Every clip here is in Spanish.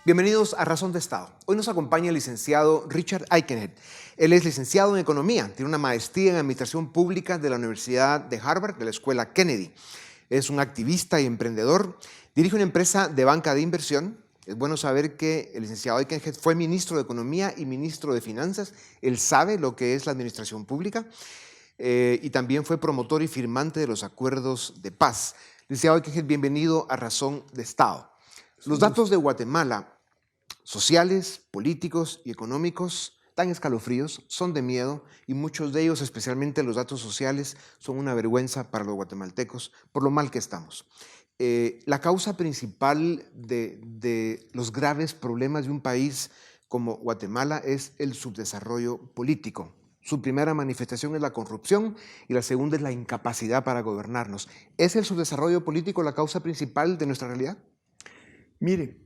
Bienvenidos a Razón de Estado. Hoy nos acompaña el licenciado Richard Aikenhead. Él es licenciado en Economía, tiene una maestría en Administración Pública de la Universidad de Harvard, de la Escuela Kennedy. Es un activista y emprendedor, dirige una empresa de banca de inversión. Es bueno saber que el licenciado Aikenhead fue ministro de Economía y ministro de Finanzas. Él sabe lo que es la administración pública y también fue promotor y firmante de los acuerdos de paz. Licenciado Aikenhead, bienvenido a Razón de Estado. Los datos de Guatemala, sociales, políticos y económicos, dan escalofríos, son de miedo y muchos de ellos, especialmente los datos sociales, son una vergüenza para los guatemaltecos por lo mal que estamos. La causa principal de los graves problemas de un país como Guatemala es el subdesarrollo político. Su primera manifestación es la corrupción y la segunda es la incapacidad para gobernarnos. ¿Es el subdesarrollo político la causa principal de nuestra realidad? Mire,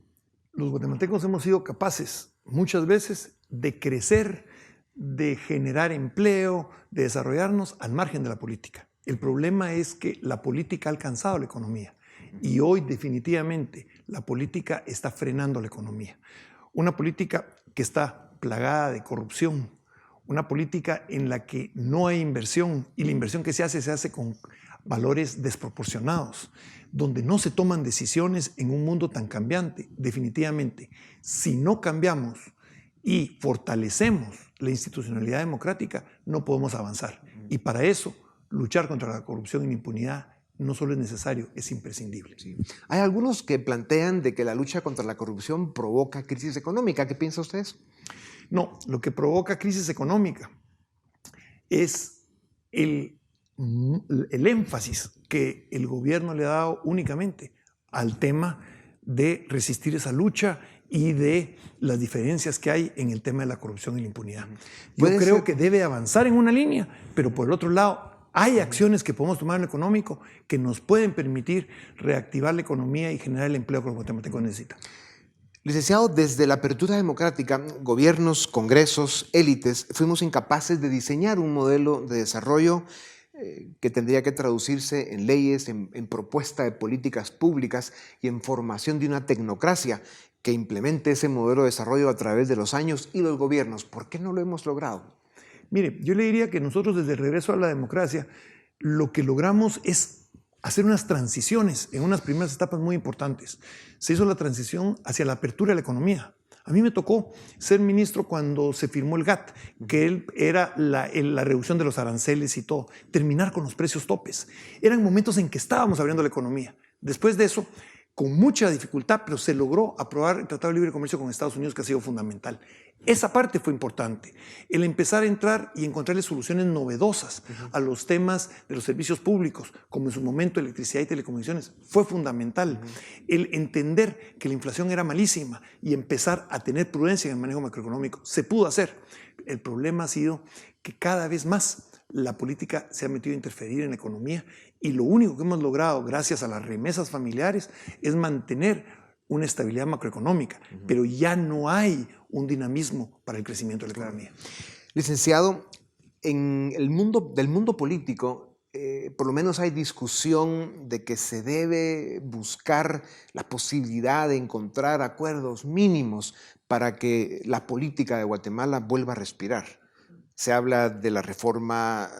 los guatemaltecos hemos sido capaces muchas veces de crecer, de generar empleo, de desarrollarnos al margen de la política. El problema es que la política ha alcanzado la economía y hoy definitivamente la política está frenando la economía. Una política que está plagada de corrupción, una política en la que no hay inversión y la inversión que se hace con valores desproporcionados, donde no se toman decisiones en un mundo tan cambiante. Definitivamente, si no cambiamos y fortalecemos la institucionalidad democrática, no podemos avanzar. Y para eso, luchar contra la corrupción y la impunidad no solo es necesario, es imprescindible. Sí. Hay algunos que plantean de que la lucha contra la corrupción provoca crisis económica. ¿Qué piensa usted? No, lo que provoca crisis económica es el énfasis que el gobierno le ha dado únicamente al tema de resistir esa lucha y de las diferencias que hay en el tema de la corrupción y la impunidad. Yo creo que debe avanzar en una línea, pero por el otro lado hay acciones que podemos tomar en lo económico que nos pueden permitir reactivar la economía y generar el empleo que los guatemaltecos necesitan. Licenciado, desde la apertura democrática, gobiernos, congresos, élites, fuimos incapaces de diseñar un modelo de desarrollo que tendría que traducirse en leyes, en propuesta de políticas públicas y en formación de una tecnocracia que implemente ese modelo de desarrollo a través de los años y los gobiernos. ¿Por qué no lo hemos logrado? Mire, yo le diría que nosotros desde el regreso a la democracia lo que logramos es hacer unas transiciones en unas primeras etapas muy importantes. Se hizo la transición hacia la apertura de la economía. A mí me tocó ser ministro cuando se firmó el GATT, que él era la reducción de los aranceles y todo, terminar con los precios topes. Eran momentos en que estábamos abriendo la economía. Después de eso, con mucha dificultad, pero se logró aprobar el Tratado de Libre Comercio con Estados Unidos, que ha sido fundamental. Esa parte fue importante. El empezar a entrar y encontrarle soluciones novedosas a los temas de los servicios públicos, como en su momento electricidad y telecomunicaciones, fue fundamental. El entender que la inflación era malísima y empezar a tener prudencia en el manejo macroeconómico, se pudo hacer. El problema ha sido que cada vez más la política se ha metido a interferir en la economía y lo único que hemos logrado gracias a las remesas familiares es mantener una estabilidad macroeconómica, pero ya no hay un dinamismo para el crecimiento de la economía. Licenciado, en el mundo político, por lo menos hay discusión de que se debe buscar la posibilidad de encontrar acuerdos mínimos para que la política de Guatemala vuelva a respirar. Se habla de la reforma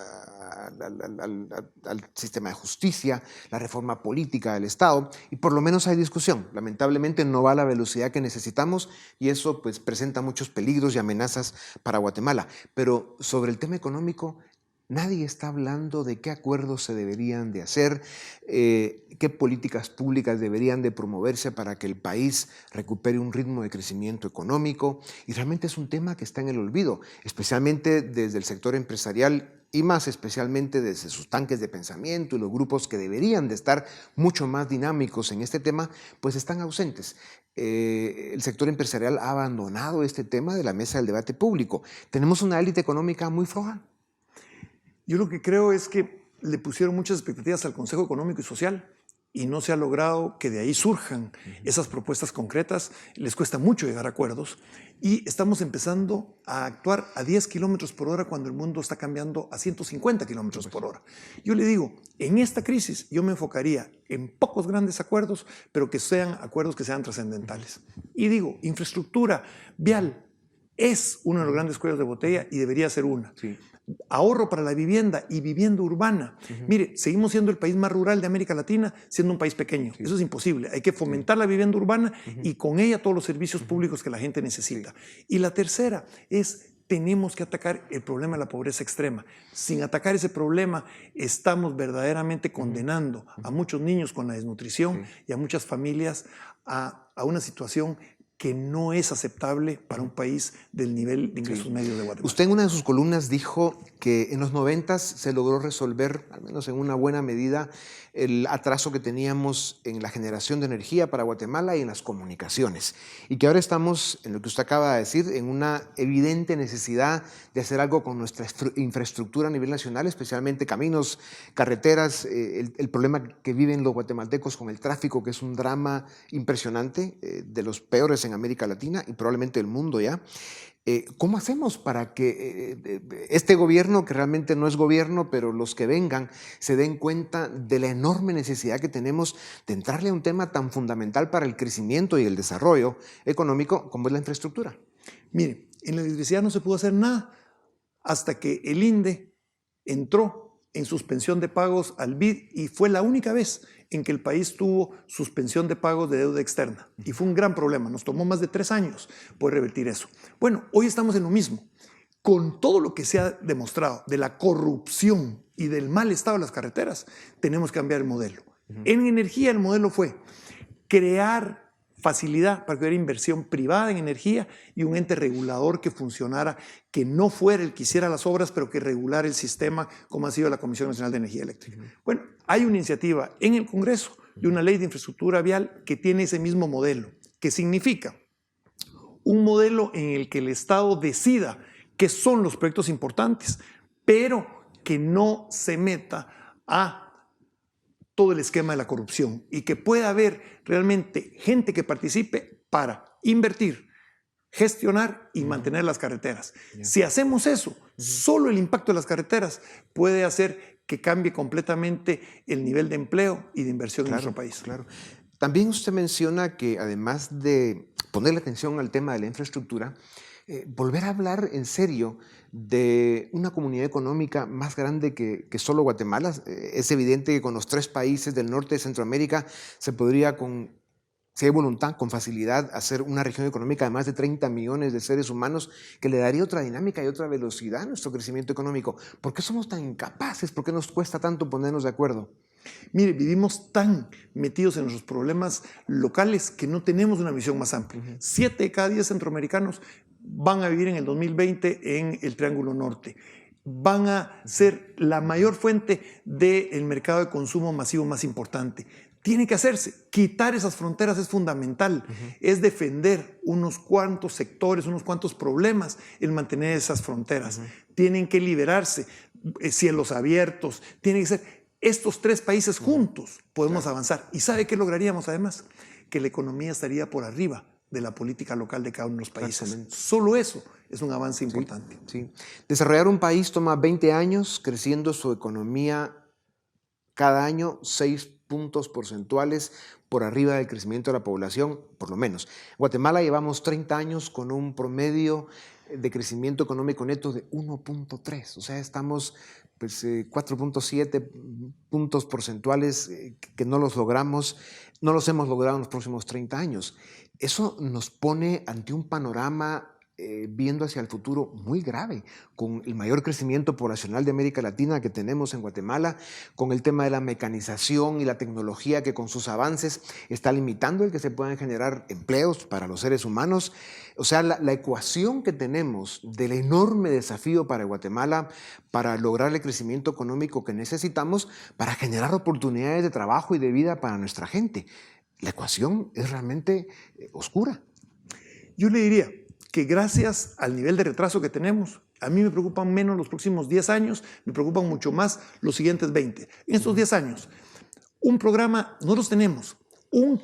al sistema de justicia, la reforma política del Estado, y por lo menos hay discusión. Lamentablemente no va a la velocidad que necesitamos y eso pues presenta muchos peligros y amenazas para Guatemala. Pero sobre el tema económico, nadie está hablando de qué acuerdos se deberían de hacer, qué políticas públicas deberían de promoverse para que el país recupere un ritmo de crecimiento económico. Y realmente es un tema que está en el olvido, especialmente desde el sector empresarial y más especialmente desde sus tanques de pensamiento y los grupos que deberían de estar mucho más dinámicos en este tema, pues están ausentes. El sector empresarial ha abandonado este tema de la mesa del debate público. Tenemos una élite económica muy floja. Yo lo que creo es que le pusieron muchas expectativas al Consejo Económico y Social y no se ha logrado que de ahí surjan esas propuestas concretas. Les cuesta mucho llegar a acuerdos y estamos empezando a actuar a 10 kilómetros por hora cuando el mundo está cambiando a 150 kilómetros por hora. Yo le digo, en esta crisis yo me enfocaría en pocos grandes acuerdos, pero que sean acuerdos que sean trascendentales. Y digo, infraestructura vial es uno de los grandes cuellos de botella y debería ser una. Sí. Ahorro para la vivienda y vivienda urbana. Mire, seguimos siendo el país más rural de América Latina, siendo un país pequeño. Sí. Eso es imposible. Hay que fomentar la vivienda urbana y con ella todos los servicios públicos que la gente necesita. Sí. Y la tercera es, tenemos que atacar el problema de la pobreza extrema. Sin atacar ese problema, estamos verdaderamente condenando a muchos niños con la desnutrición y a muchas familias a una situación que no es aceptable para un país del nivel de ingresos medios de Guatemala. Usted en una de sus columnas dijo que en los 90 se logró resolver, al menos en una buena medida, el atraso que teníamos en la generación de energía para Guatemala y en las comunicaciones. Y que ahora estamos, en lo que usted acaba de decir, en una evidente necesidad de hacer algo con nuestra infraestructura a nivel nacional, especialmente caminos, carreteras, el problema que viven los guatemaltecos con el tráfico, que es un drama impresionante, de los peores en América Latina y probablemente el mundo ya. ¿Cómo hacemos para que este gobierno, que realmente no es gobierno, pero los que vengan, se den cuenta de la enorme necesidad que tenemos de entrarle a un tema tan fundamental para el crecimiento y el desarrollo económico como es la infraestructura? Mire, en la electricidad no se pudo hacer nada hasta que el INDE entró en suspensión de pagos al BID y fue la única vez en que el país tuvo suspensión de pagos de deuda externa. Y fue un gran problema. Nos tomó más de 3 años poder revertir eso. Bueno, hoy estamos en lo mismo. Con todo lo que se ha demostrado de la corrupción y del mal estado de las carreteras, tenemos que cambiar el modelo. En energía el modelo fue crear facilidad para que hubiera inversión privada en energía y un ente regulador que funcionara, que no fuera el que hiciera las obras, pero que regulara el sistema, como ha sido la Comisión Nacional de Energía Eléctrica. Bueno, hay una iniciativa en el Congreso de una ley de infraestructura vial que tiene ese mismo modelo, que significa un modelo en el que el Estado decida qué son los proyectos importantes, pero que no se meta a todo el esquema de la corrupción y que pueda haber realmente gente que participe para invertir, gestionar y mantener las carreteras. Si hacemos eso, solo el impacto de las carreteras puede hacer que cambie completamente el nivel de empleo y de inversión en nuestro país. Claro. También usted menciona que además de ponerle atención al tema de la infraestructura, volver a hablar en serio de una comunidad económica más grande que solo Guatemala. Es evidente que con los 3 países del norte de Centroamérica se podría, si hay voluntad, con facilidad, hacer una región económica de más de 30 millones de seres humanos que le daría otra dinámica y otra velocidad a nuestro crecimiento económico. ¿Por qué somos tan incapaces? ¿Por qué nos cuesta tanto ponernos de acuerdo? Mire, vivimos tan metidos en nuestros problemas locales que no tenemos una visión más amplia. 7 de cada 10 centroamericanos van a vivir en el 2020 en el Triángulo Norte. Van a ser la mayor fuente del mercado de consumo masivo más importante. Tiene que hacerse. Quitar esas fronteras es fundamental. Es defender unos cuantos sectores, unos cuantos problemas en mantener esas fronteras. Tienen que liberarse, cielos abiertos. Tienen que ser estos 3 países juntos. Podemos avanzar. ¿Y sabe qué lograríamos además? Que la economía estaría por arriba de la política local de cada uno de los países. Solo eso es un avance importante. Sí. Desarrollar un país toma 20 años, creciendo su economía cada año 6 puntos porcentuales por arriba del crecimiento de la población, por lo menos. En Guatemala llevamos 30 años con un promedio de crecimiento económico neto de 1.3, o sea, estamos 4.7 puntos porcentuales que no los logramos, no los hemos logrado en los próximos 30 años. Eso nos pone ante un panorama viendo hacia el futuro muy grave, con el mayor crecimiento poblacional de América Latina que tenemos en Guatemala, con el tema de la mecanización y la tecnología que con sus avances está limitando el que se puedan generar empleos para los seres humanos. O sea, la ecuación que tenemos del enorme desafío para Guatemala para lograr el crecimiento económico que necesitamos para generar oportunidades de trabajo y de vida para nuestra gente. La ecuación es realmente oscura. Yo le diría que gracias al nivel de retraso que tenemos, a mí me preocupan menos los próximos 10 años, me preocupan mucho más los siguientes 20. En estos 10 años, Un programa, nosotros tenemos un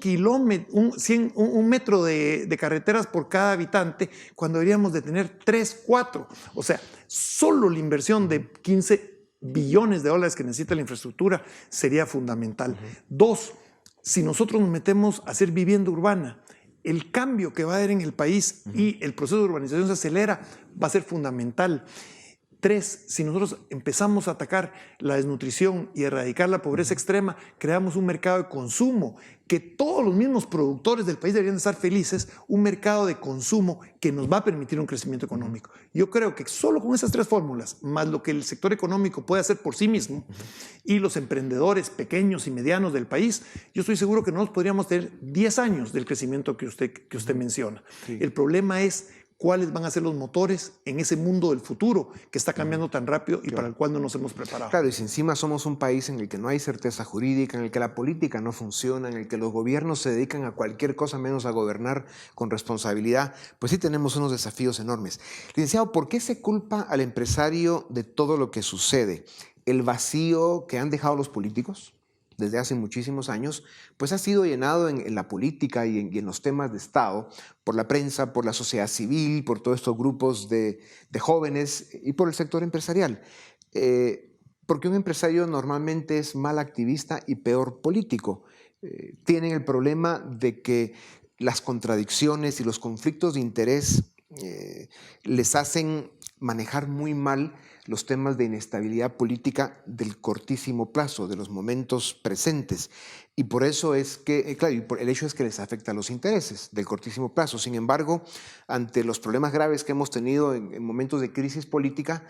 metro de carreteras por cada habitante, cuando deberíamos de tener 3, 4. O sea, solo la inversión de 15 billones de dólares que necesita la infraestructura sería fundamental. Dos, si nosotros nos metemos a hacer vivienda urbana, el cambio que va a haber en el país y el proceso de urbanización se acelera, va a ser fundamental. 3, si nosotros empezamos a atacar la desnutrición y erradicar la pobreza extrema, creamos un mercado de consumo, que todos los mismos productores del país deberían estar felices, un mercado de consumo que nos va a permitir un crecimiento económico. Yo creo que solo con esas 3 fórmulas, más lo que el sector económico puede hacer por sí mismo, y los emprendedores pequeños y medianos del país, yo estoy seguro que nosotros podríamos tener 10 años del crecimiento que usted menciona. Sí. El problema es cuáles van a ser los motores en ese mundo del futuro que está cambiando tan rápido y para el cual no nos hemos preparado. Claro, y si encima somos un país en el que no hay certeza jurídica, en el que la política no funciona, en el que los gobiernos se dedican a cualquier cosa menos a gobernar con responsabilidad, pues sí tenemos unos desafíos enormes. Licenciado, ¿por qué se culpa al empresario de todo lo que sucede? ¿El vacío que han dejado los políticos desde hace muchísimos años, pues ha sido llenado en la política y en los temas de Estado, por la prensa, por la sociedad civil, por todos estos grupos de jóvenes y por el sector empresarial? Porque un empresario normalmente es mal activista y peor político. Tienen el problema de que las contradicciones y los conflictos de interés les hacen manejar muy mal los temas de inestabilidad política del cortísimo plazo, de los momentos presentes. Y por eso es que, claro, el hecho es que les afecta a los intereses del cortísimo plazo. Sin embargo, ante los problemas graves que hemos tenido en momentos de crisis política,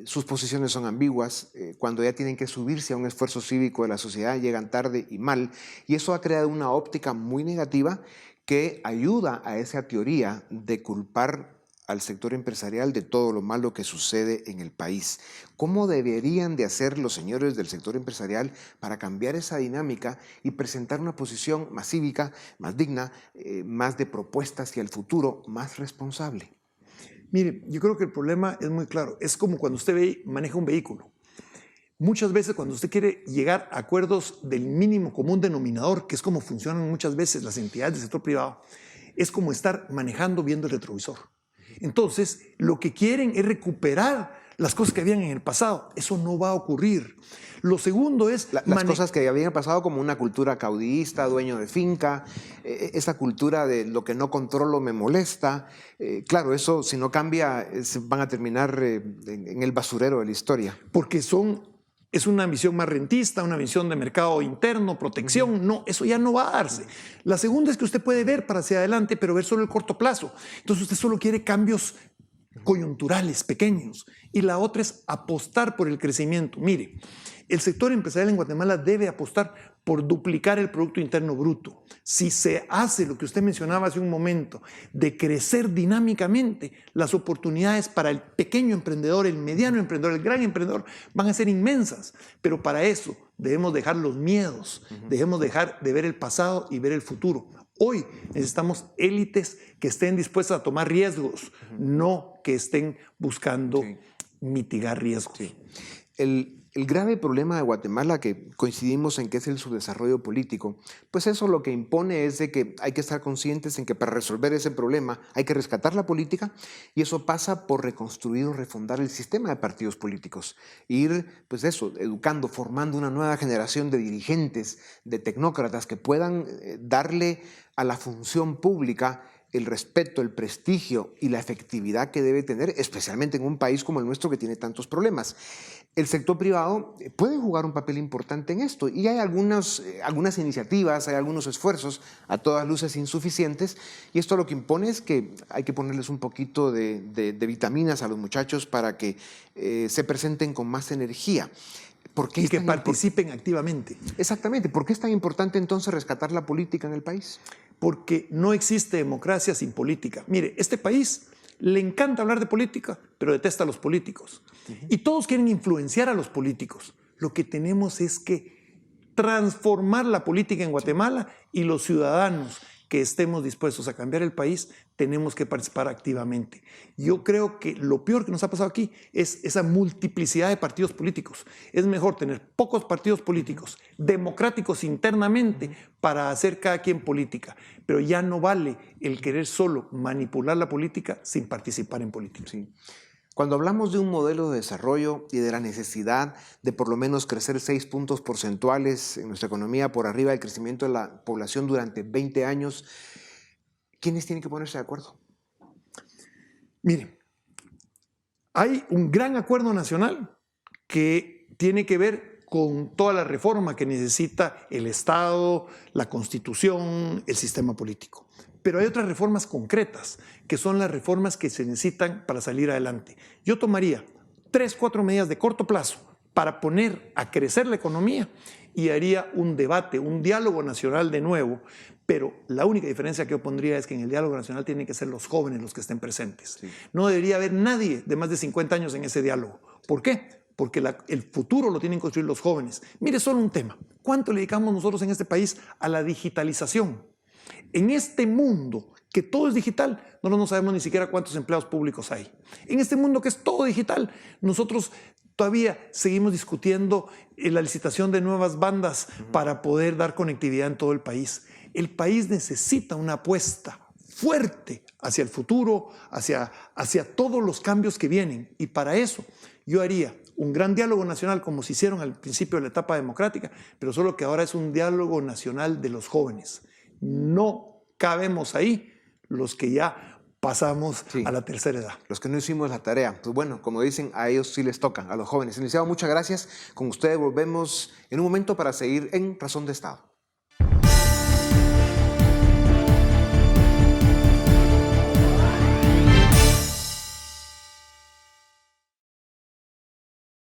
sus posiciones son ambiguas. Cuando ya tienen que subirse a un esfuerzo cívico de la sociedad, llegan tarde y mal. Y eso ha creado una óptica muy negativa que ayuda a esa teoría de culpar al sector empresarial de todo lo malo que sucede en el país. ¿Cómo deberían de hacer los señores del sector empresarial para cambiar esa dinámica y presentar una posición más cívica, más digna, más de propuesta hacia el futuro, más responsable? Mire, yo creo que el problema es muy claro. Es como cuando usted maneja un vehículo. Muchas veces cuando usted quiere llegar a acuerdos del mínimo común denominador, que es como funcionan muchas veces las entidades del sector privado, es como estar manejando viendo el retrovisor. Entonces, lo que quieren es recuperar las cosas que habían en el pasado. Eso no va a ocurrir. Lo segundo es... Las cosas que habían pasado, como una cultura caudillista, dueño de finca, esa cultura de lo que no controlo me molesta. Claro, eso si no cambia, van a terminar en el basurero de la historia. Porque es una visión más rentista, una visión de mercado interno, protección. No, eso ya no va a darse. La segunda es que usted puede ver para hacia adelante, pero ver solo el corto plazo. Entonces usted solo quiere cambios coyunturales, pequeños. Y la otra es apostar por el crecimiento. Mire, el sector empresarial en Guatemala debe apostar por duplicar el Producto Interno Bruto. Si se hace lo que usted mencionaba hace un momento, de crecer dinámicamente, las oportunidades para el pequeño emprendedor, el mediano emprendedor, el gran emprendedor van a ser inmensas. Pero para eso debemos dejar los miedos, debemos dejar de ver el pasado y ver el futuro. Hoy necesitamos élites que estén dispuestas a tomar riesgos, no que estén buscando mitigar riesgos. Sí. El grave problema de Guatemala, que coincidimos en que es el subdesarrollo político, pues eso lo que impone es de que hay que estar conscientes en que para resolver ese problema hay que rescatar la política, y eso pasa por reconstruir o refundar el sistema de partidos políticos. Ir, pues eso, educando, formando una nueva generación de dirigentes, de tecnócratas que puedan darle a la función pública el respeto, el prestigio y la efectividad que debe tener, especialmente en un país como el nuestro que tiene tantos problemas. El sector privado puede jugar un papel importante en esto, y hay algunas iniciativas, hay algunos esfuerzos, a todas luces insuficientes, y esto lo que impone es que hay que ponerles un poquito de vitaminas a los muchachos para que se presenten con más energía. Y que participen activamente. Exactamente. ¿Por qué es tan importante entonces rescatar la política en el país? Porque no existe democracia sin política. Mire, este país le encanta hablar de política, pero detesta a los políticos. Y todos quieren influenciar a los políticos. Lo que tenemos es que transformar la política en Guatemala, y los ciudadanos que estemos dispuestos a cambiar el país, tenemos que participar activamente. Yo creo que lo peor que nos ha pasado aquí es esa multiplicidad de partidos políticos. Es mejor tener pocos partidos políticos, democráticos internamente, para hacer cada quien política. Pero ya no vale el querer solo manipular la política sin participar en política. Sí. Cuando hablamos de un modelo de desarrollo y de la necesidad de por lo menos crecer 6 puntos porcentuales en nuestra economía por arriba del crecimiento de la población durante 20 años, ¿quiénes tienen que ponerse de acuerdo? Miren, hay un gran acuerdo nacional que tiene que ver con toda la reforma que necesita el Estado, la Constitución, el sistema político. Pero hay otras reformas concretas, que son las reformas que se necesitan para salir adelante. Yo tomaría 3, 4 medidas de corto plazo para poner a crecer la economía y haría un debate, un diálogo nacional de nuevo, pero la única diferencia que yo pondría es que en el diálogo nacional tienen que ser los jóvenes los que estén presentes. Sí. No debería haber nadie de más de 50 años en ese diálogo. ¿Por qué? Porque el futuro lo tienen que construir los jóvenes. Mire, solo un tema. ¿Cuánto le dedicamos nosotros en este país a la digitalización? En este mundo que todo es digital, no sabemos ni siquiera cuántos empleados públicos hay. En este mundo que es todo digital, nosotros todavía seguimos discutiendo la licitación de nuevas bandas para poder dar conectividad en todo el país. El país necesita una apuesta fuerte hacia el futuro, hacia todos los cambios que vienen. Y para eso yo haría un gran diálogo nacional como se hicieron al principio de la etapa democrática, pero solo que ahora es un diálogo nacional de los jóvenes. No cabemos ahí los que ya pasamos a la tercera edad. Los que no hicimos la tarea. Pues bueno, como dicen, a ellos sí les tocan, a los jóvenes. Licenciado, muchas gracias. Con ustedes volvemos en un momento para seguir en Razón de Estado.